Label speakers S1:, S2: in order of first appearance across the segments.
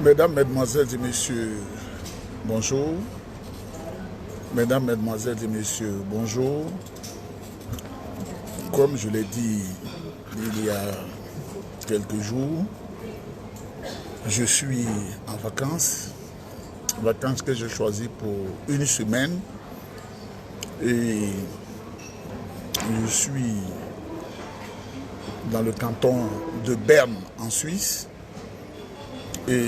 S1: Mesdames, Mesdemoiselles et Messieurs, bonjour. Mesdames, Mesdemoiselles et Messieurs, bonjour. Comme je l'ai dit il y a quelques jours, je suis en vacances que j'ai choisies pour une semaine. Et je suis dans le canton de Berne en Suisse. Et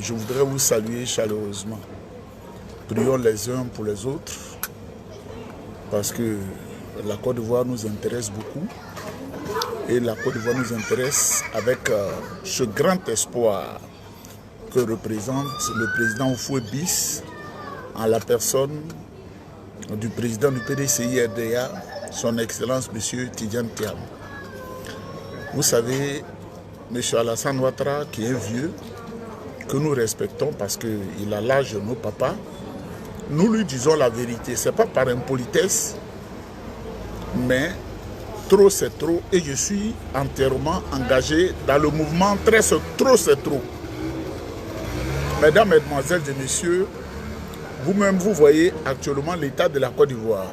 S1: je voudrais vous saluer chaleureusement. Prions les uns pour les autres, parce que la Côte d'Ivoire nous intéresse beaucoup. Et la Côte d'Ivoire nous intéresse avec ce grand espoir que représente le président Houphouët-Boigny en la personne du président du PDCI-RDA, son Excellence M. Tidjane Thiam. Vous savez, M. Alassane Ouattara, qui est vieux, que nous respectons parce qu'il a l'âge de nos papas, nous lui disons la vérité. Ce n'est pas par impolitesse, mais trop c'est trop. Et je suis entièrement engagé dans le mouvement trop c'est trop. Mesdames, Mesdemoiselles et Messieurs, vous-même vous voyez actuellement l'état de la Côte d'Ivoire.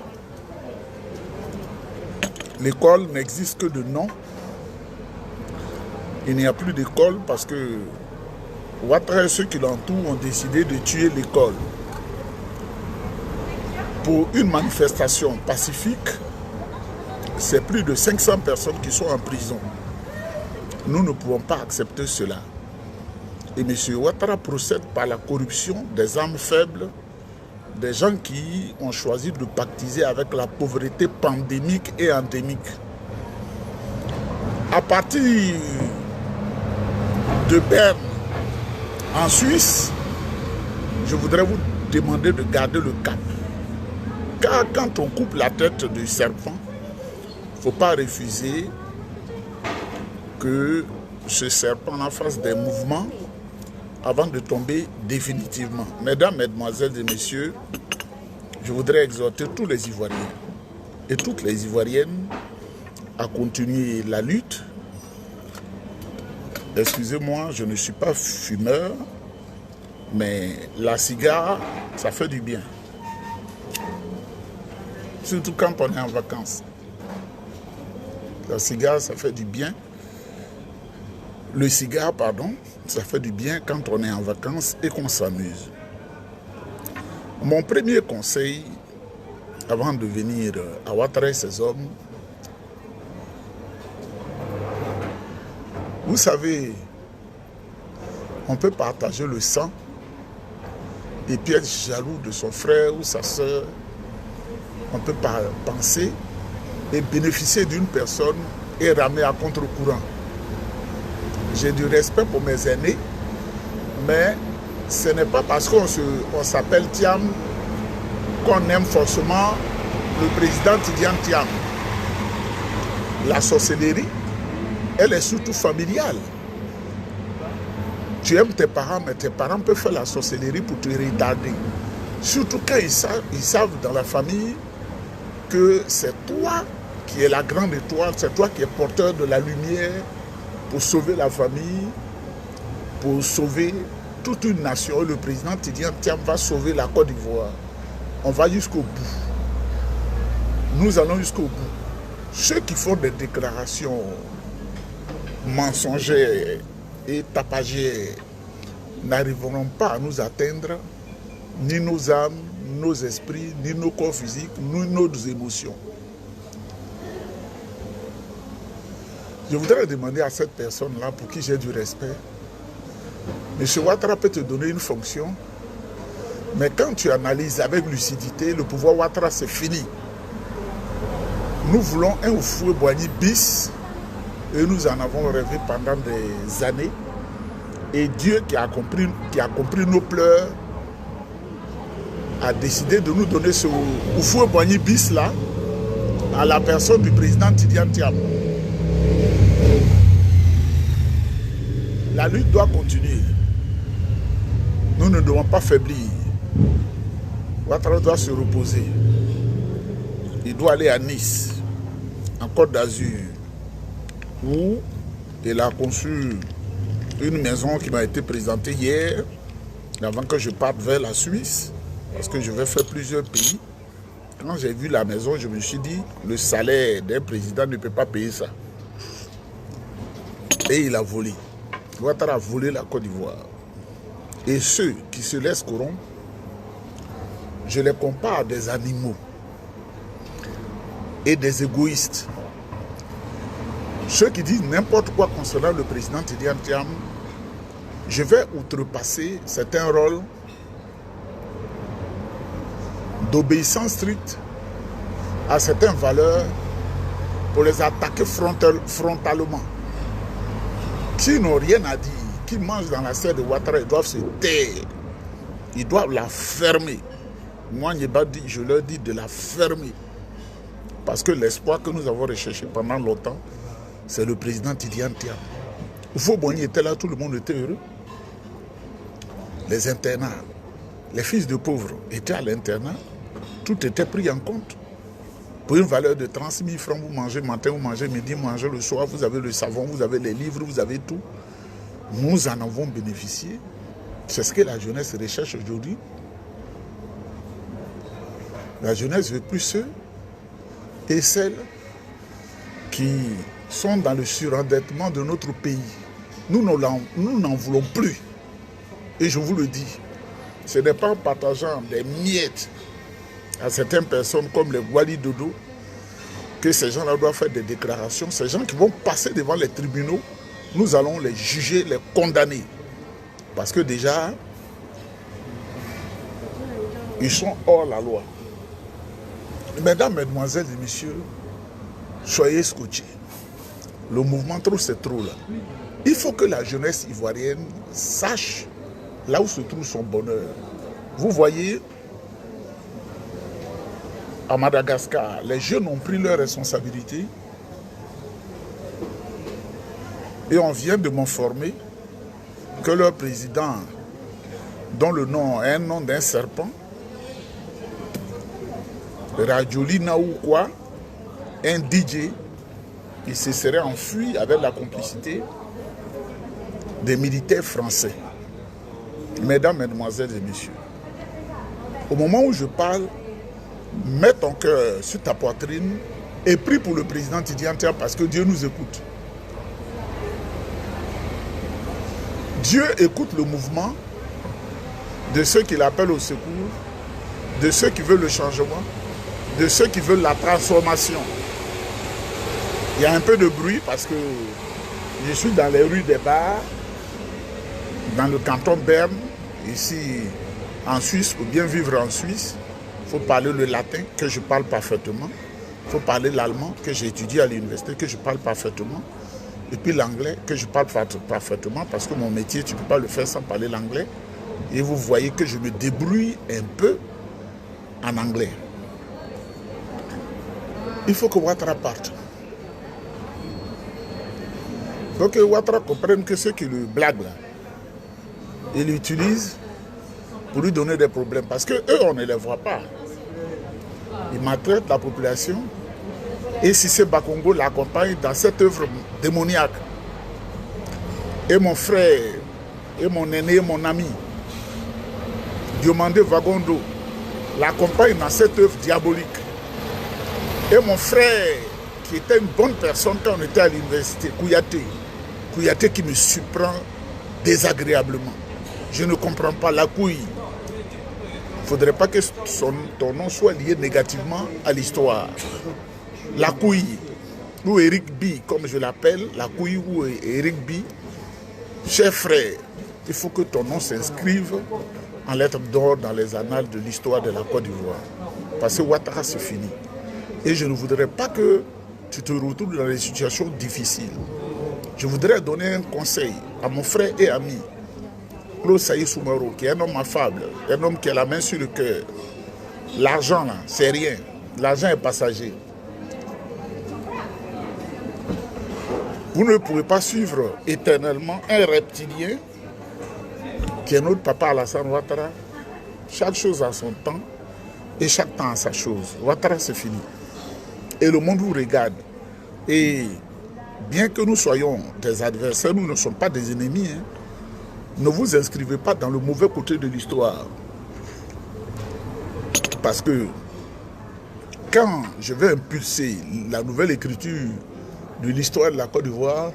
S1: L'école n'existe que de nom. Il n'y a plus d'école parce que Ouattara et ceux qui l'entourent ont décidé de tuer l'école. Pour une manifestation pacifique, c'est plus de 500 personnes qui sont en prison. Nous ne pouvons pas accepter cela. Et M. Ouattara procède par la corruption des âmes faibles, des gens qui ont choisi de pactiser avec la pauvreté pandémique et endémique. À partir de Berne, en Suisse, je voudrais vous demander de garder le cap. Car quand on coupe la tête du serpent, il ne faut pas refuser que ce serpent fasse des mouvements avant de tomber définitivement. Mesdames, Mesdemoiselles et Messieurs, je voudrais exhorter tous les Ivoiriens et toutes les Ivoiriennes à continuer la lutte. Excusez-moi, je ne suis pas fumeur, mais la cigare, ça fait du bien. Surtout quand on est en vacances. La cigare, ça fait du bien. Le cigare, pardon, ça fait du bien quand on est en vacances et qu'on s'amuse. Mon premier conseil, avant de venir à Ouattara et ses hommes, vous savez, on peut partager le sang et puis être jaloux de son frère ou sa soeur. On peut penser et bénéficier d'une personne et ramer à contre-courant. J'ai du respect pour mes aînés, mais ce n'est pas parce qu'on s'appelle Thiam qu'on aime forcément le président Tidjane Thiam. La sorcellerie, elle est surtout familiale. Tu aimes tes parents, mais tes parents peuvent faire la sorcellerie pour te retarder. Surtout quand ils savent dans la famille que c'est toi qui es la grande étoile, c'est toi qui es porteur de la lumière pour sauver la famille, pour sauver toute une nation. Le président Tidjane Thiam va sauver la Côte d'Ivoire. On va jusqu'au bout. Nous allons jusqu'au bout. Ceux qui font des déclarations mensongères et tapagères n'arriveront pas à nous atteindre, ni nos âmes, nos esprits, ni nos corps physiques, ni nos émotions. Je voudrais demander à cette personne-là, pour qui j'ai du respect, M. Ouattara peut te donner une fonction, mais quand tu analyses avec lucidité, le pouvoir Ouattara, c'est fini. Nous voulons un Houphouët-Boigny bis, et nous en avons rêvé pendant des années. Et Dieu qui a compris nos pleurs a décidé de nous donner ce Houphouët-Boigny bis là à la personne du président Tidjane Thiam. La lutte doit continuer. Nous ne devons pas faiblir. Ouattara doit se reposer. Il doit aller à Nice, en Côte d'Azur, où il a conçu une maison qui m'a été présentée hier, avant que je parte vers la Suisse, parce que je vais faire plusieurs pays. Quand j'ai vu la maison, je me suis dit, le salaire d'un président ne peut pas payer ça. Et il a volé. Ouattara a volé la Côte d'Ivoire. Et ceux qui se laissent corrompre, je les compare à des animaux et des égoïstes. Ceux qui disent n'importe quoi concernant le président Tidjane Thiam, je vais outrepasser certains rôles d'obéissance stricte à certaines valeurs pour les attaquer frontalement. Qui n'ont rien à dire, qui mangent dans la serre de Ouattara, ils doivent se taire. Ils doivent la fermer. Moi, je leur dis de la fermer. Parce que l'espoir que nous avons recherché pendant longtemps, c'est le président Tidjane Thiam. Oufo-Boigny était là, tout le monde était heureux. Les internats, les fils de pauvres étaient à l'internat, tout était pris en compte. Pour une valeur de 30 000 francs, vous mangez matin, vous mangez midi, vous mangez le soir, vous avez le savon, vous avez les livres, vous avez tout. Nous en avons bénéficié. C'est ce que la jeunesse recherche aujourd'hui. La jeunesse veut plus ceux et celles qui sont dans le surendettement de notre pays. Nous n'en voulons plus. Et je vous le dis, ce n'est pas en partageant des miettes à certaines personnes comme les Wali Dodo que ces gens-là doivent faire des déclarations. Ces gens qui vont passer devant les tribunaux, nous allons les juger, les condamner. Parce que déjà, ils sont hors la loi. Mesdames, mesdemoiselles et messieurs, soyez scotchés. Le mouvement trop, c'est trop là. Il faut que la jeunesse ivoirienne sache là où se trouve son bonheur. Vous voyez, à Madagascar, les jeunes ont pris leurs responsabilités et on vient de m'informer que leur président, dont le nom est un nom d'un serpent, Rajoli Naoukwa, un DJ, il se serait enfui avec la complicité des militaires français. Mesdames, mesdemoiselles et messieurs, au moment où je parle, mets ton cœur sur ta poitrine et prie pour le président Tidjane Thiam parce que Dieu nous écoute. Dieu écoute le mouvement de ceux qui l'appellent au secours, de ceux qui veulent le changement, de ceux qui veulent la transformation. Il y a un peu de bruit parce que je suis dans les rues des bars, dans le canton Berne, ici en Suisse. Pour bien vivre en Suisse, il faut parler le latin, que je parle parfaitement. Il faut parler l'allemand, que j'ai étudié à l'université, que je parle parfaitement. Et puis l'anglais, que je parle parfaitement, parce que mon métier, tu ne peux pas le faire sans parler l'anglais. Et vous voyez que je me débrouille un peu en anglais. Il faut que Ouattara parte. Il faut que Ouattara comprenne que ceux qui le blaguent là, ils l'utilisent pour lui donner des problèmes. Parce qu'eux, on ne les voit pas. Ils maltraitent la population. Et Cissé Bakongo l'accompagne dans cette œuvre démoniaque. Et mon frère, et mon aîné, mon ami, Diomandé Vagondo, l'accompagne dans cette œuvre diabolique. Et mon frère, qui était une bonne personne quand on était à l'université, Kouyaté qui me surprend désagréablement. Je ne comprends pas la couille. Il ne faudrait pas que ton nom soit lié négativement à l'histoire. La couille, ou Eric B, comme je l'appelle, la couille ou Eric B, cher frère, il faut que ton nom s'inscrive en lettres d'or dans les annales de l'histoire de la Côte d'Ivoire. Parce que Ouattara, c'est fini. Et je ne voudrais pas que tu te retrouves dans des situations difficiles. Je voudrais donner un conseil à mon frère et ami, Claude Saïd Soumaro, qui est un homme affable, un homme qui a la main sur le cœur. L'argent, là, c'est rien. L'argent est passager. Vous ne pouvez pas suivre éternellement un reptilien qui est notre papa Alassane Ouattara. Chaque chose a son temps et chaque temps a sa chose. Ouattara, c'est fini. Et le monde vous regarde. Et bien que nous soyons des adversaires, nous ne sommes pas des ennemis. Hein. ne vous inscrivez pas dans le mauvais côté de l'histoire. Parce que quand je vais impulser la nouvelle écriture de l'histoire de la Côte d'Ivoire,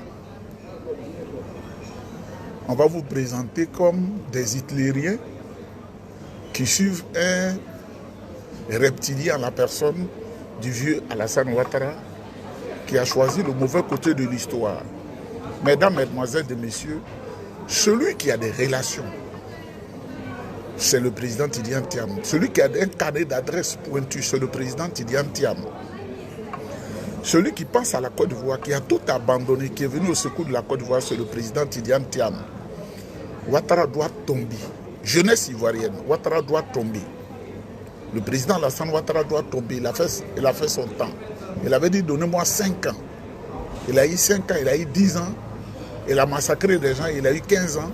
S1: on va vous présenter comme des hitlériens qui suivent un reptilien à la personne du vieux Alassane Ouattara qui a choisi le mauvais côté de l'histoire. Mesdames, Mesdemoiselles et Messieurs, celui qui a des relations, c'est le président Tidiane Thiam. Celui qui a un carnet d'adresse pointu, c'est le président Tidiane Thiam. Celui qui pense à la Côte d'Ivoire, qui a tout abandonné, qui est venu au secours de la Côte d'Ivoire, c'est le président Tidiane Thiam. Ouattara doit tomber. Jeunesse ivoirienne, Ouattara doit tomber. Le président Alassane Ouattara doit tomber. Il a fait son temps. Il avait dit donnez-moi 5 ans. Il a eu 5 ans, il a eu 10 ans. Il a massacré des gens, il a eu 15 ans.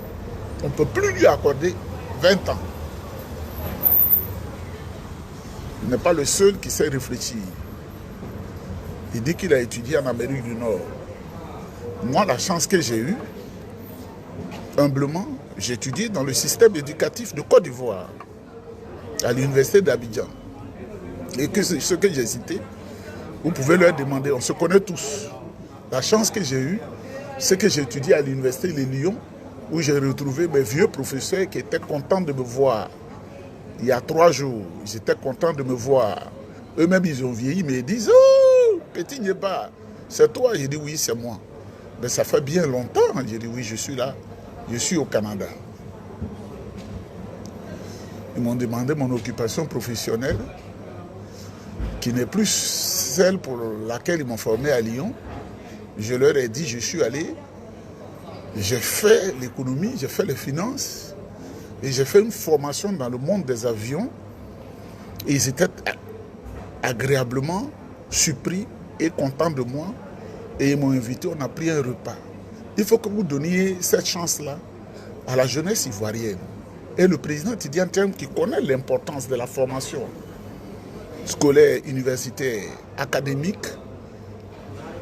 S1: On ne peut plus lui accorder 20 ans. Il n'est pas le seul qui sait réfléchir. Il dit qu'il a étudié en Amérique du Nord. Moi, la chance que j'ai eue, humblement, j'ai étudié dans le système éducatif de Côte d'Ivoire, à l'université d'Abidjan. Et que ce que j'ai cité, vous pouvez leur demander, on se connaît tous. La chance que j'ai eue, c'est que j'ai étudié à l'université de Lyon, où j'ai retrouvé mes vieux professeurs qui étaient contents de me voir. Il y a 3 jours, ils étaient contents de me voir. Eux-mêmes, ils ont vieilli, mais ils disent « Oh, petit Niéba, c'est toi ?» J'ai dit « Oui, c'est moi. » Mais ça fait bien longtemps. J'ai dit « Oui, je suis là. Je suis au Canada. » Ils m'ont demandé mon occupation professionnelle, qui n'est plus celle pour laquelle ils m'ont formé à Lyon. Je leur ai dit, je suis allé, j'ai fait l'économie, j'ai fait les finances, et j'ai fait une formation dans le monde des avions. Et ils étaient agréablement surpris et contents de moi. Et ils m'ont invité, on a pris un repas. Il faut que vous donniez cette chance-là à la jeunesse ivoirienne. Et le président Tidiane Thiam, qui connaît l'importance de la formation scolaire, universitaire, académique,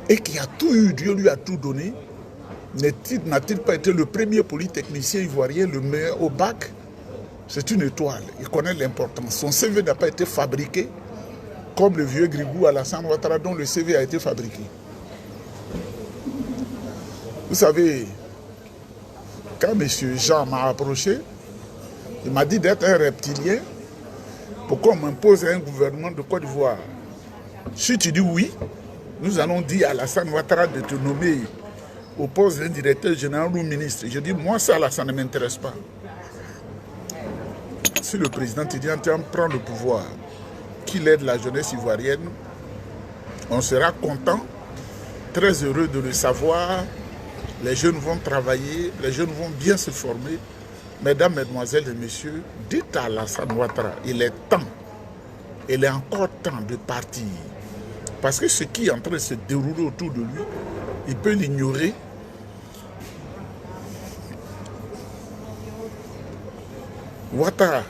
S1: et qui a tout eu, Dieu lui a tout donné, n'a-t-il pas été le premier polytechnicien ivoirien, le meilleur au bac? C'est une étoile, il connaît l'importance. Son CV n'a pas été fabriqué comme le vieux Grigou Alassane Ouattara dont le CV a été fabriqué. Vous savez, quand M. Jean m'a approché, il m'a dit d'être un reptilien. Pourquoi on m'impose un gouvernement de Côte d'Ivoire? Si tu dis oui, nous allons dire à Alassane Ouattara de te nommer au poste d'un directeur général ou ministre. Je dis, moi ça là, ça ne m'intéresse pas. Si le président Tidiane Thiam prend le pouvoir, qu'il aide la jeunesse ivoirienne, on sera content, très heureux de le savoir. Les jeunes vont travailler, les jeunes vont bien se former. Mesdames, Mesdemoiselles et Messieurs, dites à Alassane Ouattara, il est temps, il est encore temps de partir. Parce que ce qui est en train de se dérouler autour de lui, il peut l'ignorer. Ouattara,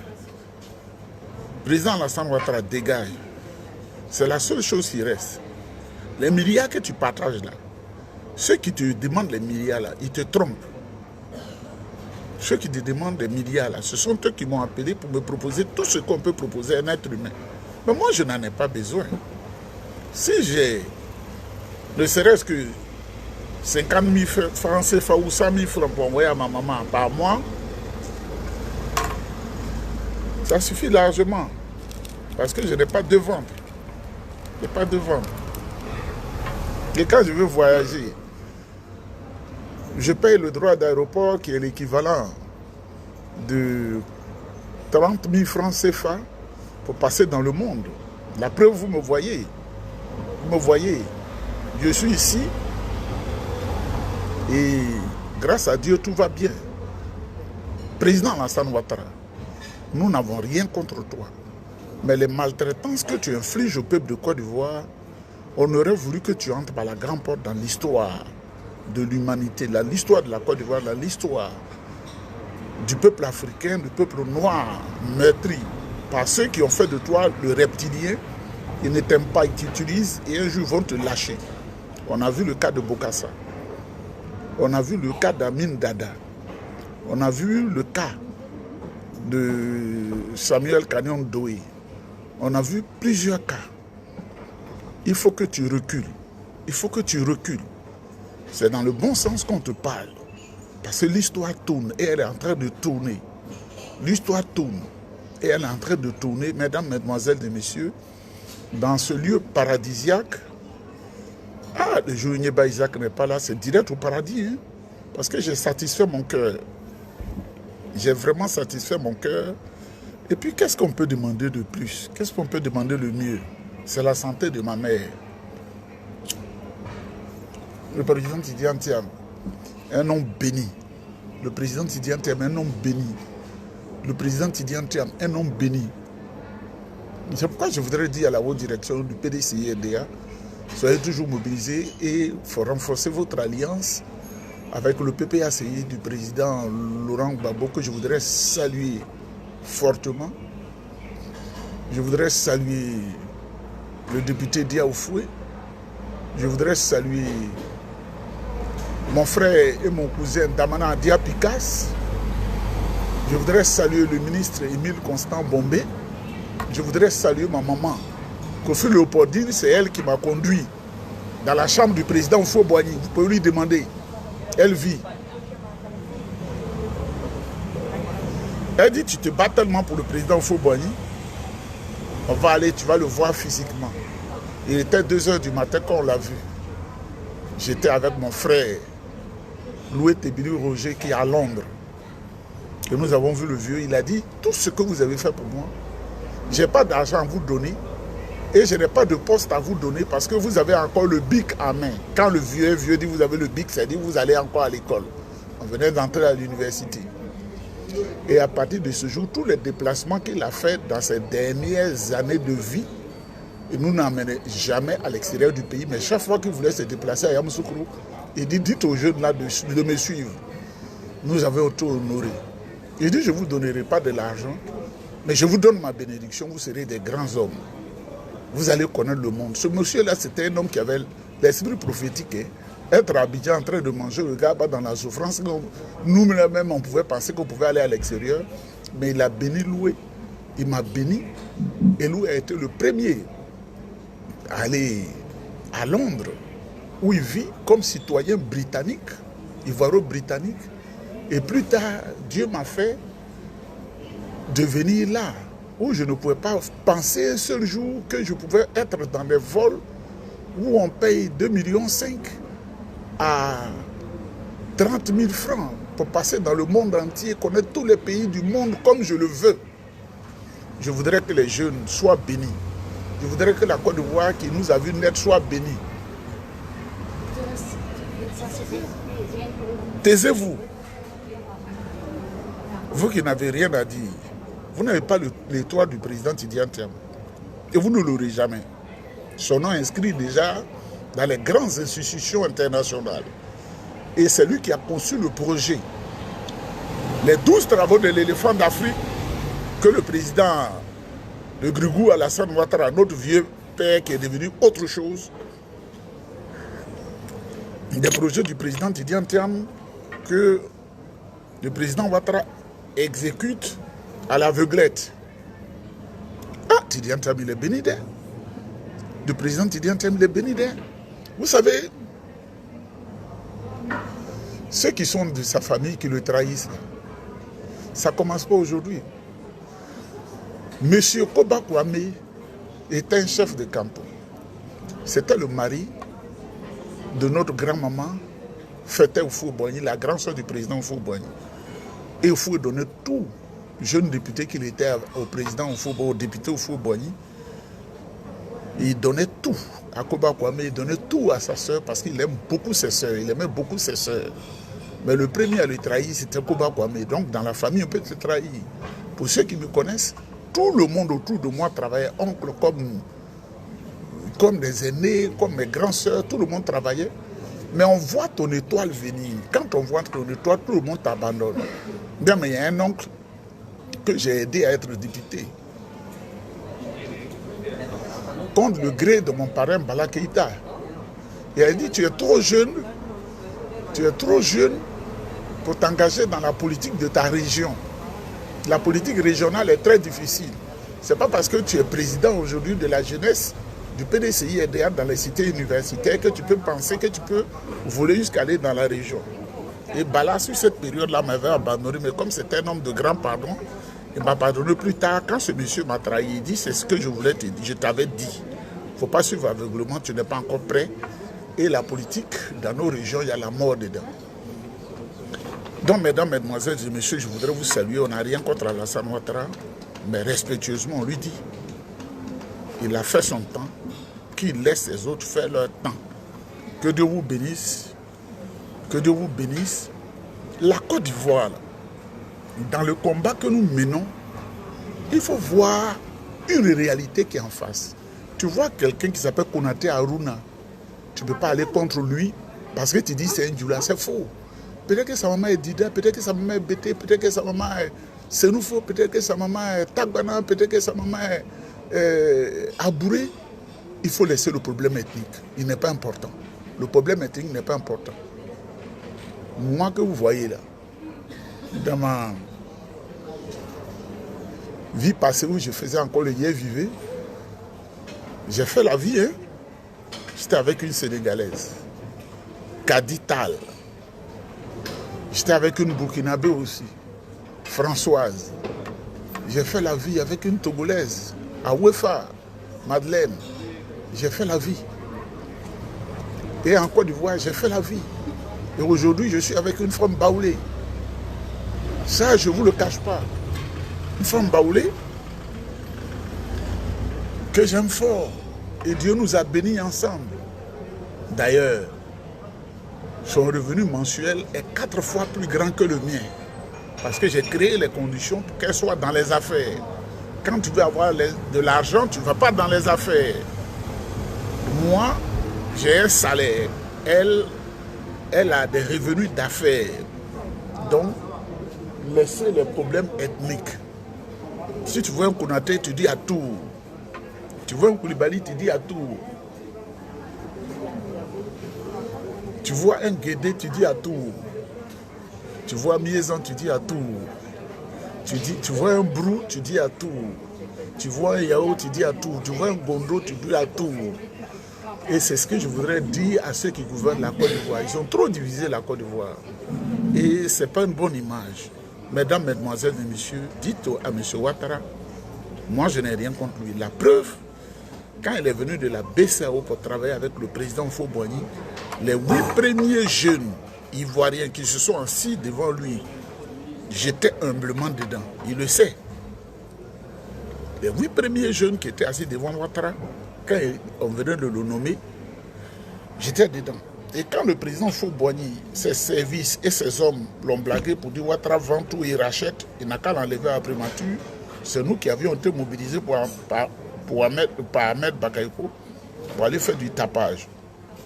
S1: président Alassane Ouattara, dégage. C'est la seule chose qui reste. Les milliards que tu partages là, ceux qui te demandent les milliards là, ils te trompent. Ceux qui te demandent des milliards là, ce sont eux qui m'ont appelé pour me proposer tout ce qu'on peut proposer à un être humain. Mais moi, je n'en ai pas besoin. Si j'ai, ne serait-ce que 50 000 francs CFA ou 100 000 francs pour envoyer à ma maman par mois, ça suffit largement. Parce que je n'ai pas de ventre. Je n'ai pas de ventre. Et quand je veux voyager, je paye le droit d'aéroport qui est l'équivalent de 30 000 francs CFA pour passer dans le monde. La preuve, vous me voyez. Vous me voyez. Je suis ici et grâce à Dieu, tout va bien. Président Alassane Ouattara, nous n'avons rien contre toi. Mais les maltraitances que tu infliges au peuple de Côte d'Ivoire, on aurait voulu que tu entres par la grande porte dans l'histoire de l'humanité, l'histoire de la Côte d'Ivoire, l'histoire du peuple africain, du peuple noir, meurtri par ceux qui ont fait de toi le reptilien. Ils ne t'aiment pas, ils t'utilisent et un jour vont te lâcher. On a vu le cas de Bokassa. On a vu le cas d'Amin Dada. On a vu le cas de Samuel Canyon Doé. On a vu plusieurs cas. Il faut que tu recules. Il faut que tu recules. C'est dans le bon sens qu'on te parle. Parce que l'histoire tourne et elle est en train de tourner. L'histoire tourne et elle est en train de tourner, mesdames, mesdemoiselles et messieurs, dans ce lieu paradisiaque. Ah, le jour où Nieba Isaac n'est pas là, c'est direct au paradis. Hein? Parce que j'ai satisfait mon cœur. J'ai vraiment satisfait mon cœur. Et puis, qu'est-ce qu'on peut demander de plus? Qu'est-ce qu'on peut demander le mieux? C'est la santé de ma mère. Le président Tidiane Thiam, un homme béni. Le président Tidiane Thiam, un homme béni. Le président Tidiane Thiam, un homme béni. C'est pourquoi je voudrais dire à la haute direction du PDCI-RDA, soyez toujours mobilisés et il faut renforcer votre alliance avec le PPACI du président Laurent Gbagbo, que je voudrais saluer fortement. Je voudrais saluer le député Dia Oufoué. Je voudrais saluer mon frère et mon cousin Damana Dia Picasse. Je voudrais saluer le ministre Émile Constant Bombé. Je voudrais saluer ma maman, Kofi Léopoldine, c'est elle qui m'a conduit dans la chambre du président Oufo-Boigny. Vous pouvez lui demander. Elle vit. Elle dit, tu te bats tellement pour le président Oufo-Boigny, on va aller, tu vas le voir physiquement. Il était 2 h du matin quand on l'a vu. J'étais avec mon frère, Louis Tébili Roger, qui est à Londres. Et nous avons vu le vieux, il a dit, tout ce que vous avez fait pour moi, je n'ai pas d'argent à vous donner et je n'ai pas de poste à vous donner parce que vous avez encore le bic à main. Quand le vieux dit vous avez le bic, ça dit vous allez encore à l'école. On venait d'entrer à l'université. Et à partir de ce jour, tous les déplacements qu'il a fait dans ses dernières années de vie, il nous n'emmenait jamais à l'extérieur du pays. Mais chaque fois qu'il voulait se déplacer à Yamoussoukro, il dit, dites aux jeunes là de me suivre. Nous avons été honorés. Il dit, je ne vous donnerai pas de l'argent, mais je vous donne ma bénédiction, vous serez des grands hommes. Vous allez connaître le monde. Ce monsieur-là, c'était un homme qui avait l'esprit prophétique. Hein. Être à Abidjan en train de manger le gars dans la souffrance, nous-mêmes, on pouvait penser qu'on pouvait aller à l'extérieur. Mais il a béni Loué. Il m'a béni. Et Loué a été le premier à aller à Londres, où il vit comme citoyen britannique, ivoiro-britannique. Et plus tard, Dieu m'a fait devenir là, où je ne pouvais pas penser un seul jour que je pouvais être dans des vols où on paye 2,5 millions à 30 000 francs pour passer dans le monde entier, connaître tous les pays du monde comme je le veux. Je voudrais que les jeunes soient bénis. Je voudrais que la Côte d'Ivoire qui nous a vu naître soit bénie. Taisez-vous. Vous qui n'avez rien à dire, vous n'avez pas l'étoile du président Tidiane Thiam. Et vous ne l'aurez jamais. Son nom est inscrit déjà dans les grandes institutions internationales. Et c'est lui qui a conçu le projet. Les 12 travaux de l'éléphant d'Afrique que le président de Grigou Alassane Ouattara, notre vieux père qui est devenu autre chose, des projets du président Tidiane Thiam que le président Ouattara exécute à l'aveuglette. Ah, Tidiane Thiam, il est béni d'air. Le président Tidiane Thiam, il est béni d'air. Vous savez, ceux qui sont de sa famille qui le trahissent, ça ne commence pas aujourd'hui. Monsieur Koba Kwame est un chef de canton. C'était le mari de notre grand-maman, Fete Oufou-Boigny, la grande soeur du président Oufou-Boigny. Et Oufou donnait tout, jeune député qu'il était au président Oufou-Boigny, au député Oufou-Boigny. Il donnait tout à Koba Kwame, il donnait tout à sa soeur parce qu'il aime beaucoup ses soeurs, il aimait beaucoup ses soeurs. Mais le premier à le trahir, c'était Koba Kwame. Donc dans la famille, on peut se trahir. Pour ceux qui me connaissent, tout le monde autour de moi travaillait, oncle comme des aînés, comme mes grands soeurs, tout le monde travaillait. Mais on voit ton étoile venir. Quand on voit ton étoile, tout le monde t'abandonne. Bien, mais il y a un oncle que j'ai aidé à être député. Contre le gré de mon parrain Bala Keïta. Et elle dit, tu es trop jeune pour t'engager dans la politique de ta région. La politique régionale est très difficile. Ce n'est pas parce que tu es président aujourd'hui de la jeunesse du PDCI-RDA dans les cités universitaires que tu peux penser que tu peux voler jusqu'à aller dans la région. Et Bala, sur cette période-là, m'avait abandonné, mais comme c'était un homme de grand pardon, il m'a pardonné plus tard. Quand ce monsieur m'a trahi, il dit, c'est ce que je voulais te dire, je t'avais dit. Il ne faut pas suivre aveuglement, tu n'es pas encore prêt. Et la politique, dans nos régions, il y a la mort dedans. Donc, mesdames, mesdemoiselles et messieurs, je voudrais vous saluer. On n'a rien contre Alassane Ouattara, mais respectueusement, on lui dit, il a fait son temps, qu'il laisse les autres faire leur temps. Que Dieu vous bénisse. Que Dieu vous bénisse. La Côte d'Ivoire, dans le combat que nous menons, il faut voir une réalité qui est en face. Tu vois quelqu'un qui s'appelle Konaté Aruna, tu ne peux pas aller contre lui parce que tu dis c'est un Djoula, c'est faux. Peut-être que sa maman est Dida, peut-être que sa maman est Bété, peut-être que sa maman est Senoufo, peut-être que sa maman est Tagbana, peut-être que sa maman est Abouré. Il faut laisser le problème ethnique. Il n'est pas important. Le problème ethnique n'est pas important. Moi que vous voyez là, dans ma vie passée où je faisais encore le yé vivé, j'ai fait la vie, hein. J'étais avec une Sénégalaise, Kadi Tal. J'étais avec une Burkinabé aussi, Françoise. J'ai fait la vie avec une Togolaise, Awefa, Madeleine. J'ai fait la vie. Et en Côte d'Ivoire, j'ai fait la vie. Et aujourd'hui, je suis avec une femme baoulée. Ça, je ne vous le cache pas. Une femme baoulée que j'aime fort. Et Dieu nous a bénis ensemble. D'ailleurs, son revenu mensuel est 4 fois plus grand que le mien. Parce que j'ai créé les conditions pour qu'elle soit dans les affaires. Quand tu veux avoir de l'argent, tu ne vas pas dans les affaires. Moi, j'ai un salaire. Elle a des revenus d'affaires. Donc, laissez les problèmes ethniques. Si tu vois un Konaté, tu dis à tout. Tu vois un Koulibaly, tu dis à tout. Tu vois un Guédé, tu dis à tout. Tu vois Miezan, tu dis à tout. Tu vois un Brou, tu dis à tout. Tu vois un Yao, tu dis à tout. Tu vois un Gondo, tu dis à tout. Et c'est ce que je voudrais dire à ceux qui gouvernent la Côte d'Ivoire. Ils ont trop divisé la Côte d'Ivoire. Et ce n'est pas une bonne image. Mesdames, mesdemoiselles et messieurs, dites à M. Ouattara, moi je n'ai rien contre lui. La preuve, quand il est venu de la BCAO pour travailler avec le président Houphouët-Boigny, les 8 premiers jeunes ivoiriens qui se sont assis devant lui, j'étais humblement dedans. Il le sait. Les 8 premiers jeunes qui étaient assis devant Ouattara, quand on venait de le nommer, j'étais dedans. Et quand le président Houphouët-Boigny, ses services et ses hommes l'ont blagué pour dire Ouattara vend tout et rachète, il n'a qu'à l'enlever à primature, c'est nous qui avions été mobilisés par Ahmed Bakayoko pour aller faire du tapage.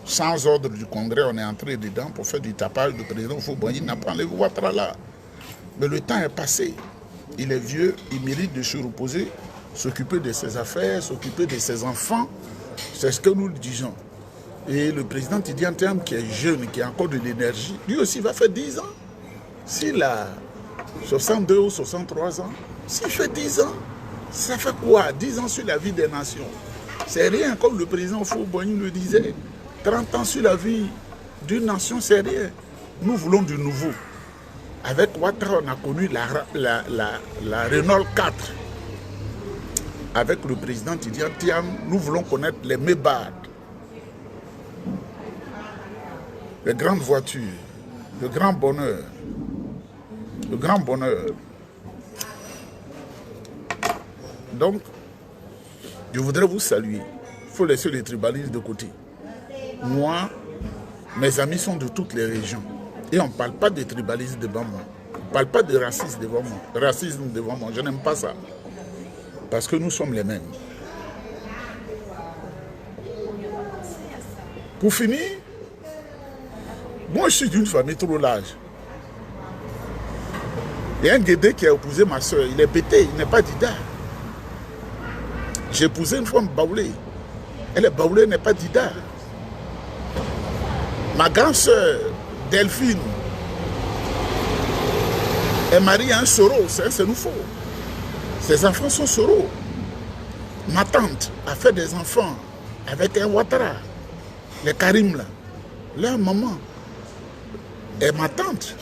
S1: Sans ordre du Congrès, on est entré dedans pour faire du tapage. Le président Houphouët-Boigny n'a pas enlevé Ouattara là. Mais le temps est passé. Il est vieux, il mérite de se reposer, s'occuper de ses affaires, s'occuper de ses enfants. C'est ce que nous disons. Et le président Tidiane Thiam, qui est jeune, qui a encore de l'énergie, lui aussi va faire 10 ans. S'il a 62 ou 63 ans, s'il fait 10 ans, ça fait quoi? 10 ans sur la vie des nations. C'est rien, comme le président Houphouët-Boigny le disait. 30 ans sur la vie d'une nation, c'est rien. Nous voulons du nouveau. Avec Ouattara, on a connu la Renault 4. Avec le président Tidiane Thiam, nous voulons connaître les Mébard. Les grandes voitures, le grand bonheur. Le grand bonheur. Donc, je voudrais vous saluer. Il faut laisser les tribalistes de côté. Moi, mes amis sont de toutes les régions. Et on ne parle pas de tribalisme devant moi. On ne parle pas de racisme devant moi. Racisme devant moi, je n'aime pas ça. Parce que nous sommes les mêmes. Pour finir, moi je suis d'une famille trop large. Il y a un Guédé qui a épousé ma soeur. Il est pété, il n'est pas Dida. J'ai épousé une femme baoulée. Elle est baoulée, elle n'est pas Dida. Ma grande soeur, Delphine, Elle marie un Soro, c'est un Sénoufo. Ses enfants sont Soro. Ma tante a fait des enfants avec un Ouattara. Les Karim là. Leur maman et ma tante,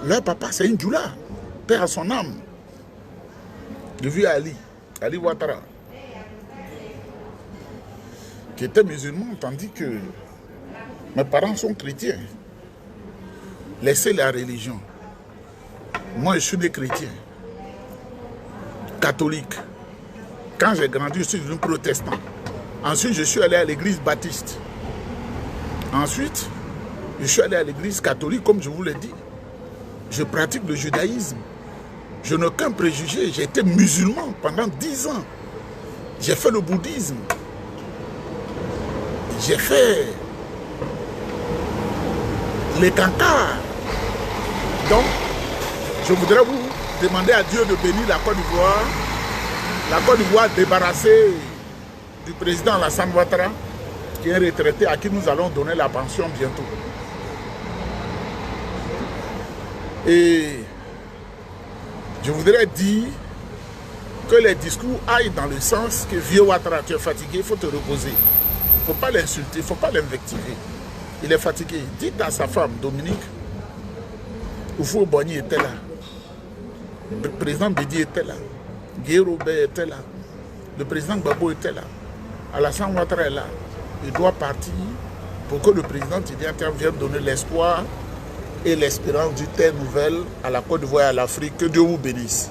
S1: leur papa c'est une Djoula. Père à son âme. Le vieux Ali Ouattara, qui était musulman, tandis que mes parents sont chrétiens. Laissez la religion. Moi, je suis des chrétiens, catholiques. Quand j'ai grandi, je suis devenu protestant. Ensuite, je suis allé à l'église baptiste. Ensuite, je suis allé à l'église catholique, comme je vous l'ai dit. Je pratique le judaïsme. Je n'ai aucun préjugé. J'ai été musulman pendant 10 ans. J'ai fait le bouddhisme. J'ai fait les cancars. Donc, je voudrais vous demander à Dieu de bénir la Côte d'Ivoire. La Côte d'Ivoire débarrassée du président Alassane Ouattara, qui est retraité, à qui nous allons donner la pension bientôt. Et je voudrais dire que les discours aillent dans le sens que vieux Ouattara, tu es fatigué, il faut te reposer. Il ne faut pas l'insulter, il ne faut pas l'invectiver. Il est fatigué. Dites à sa femme, Dominique, Oufou Boni était là. Le président Bédi était là. Guy Robert était là. Le président Gbagbo était là. Alassane Ouattara est là. Il doit partir pour que le président vienne donner l'espoir et l'espérance d'une terre nouvelle à la Côte d'Ivoire et à l'Afrique. Que Dieu vous bénisse.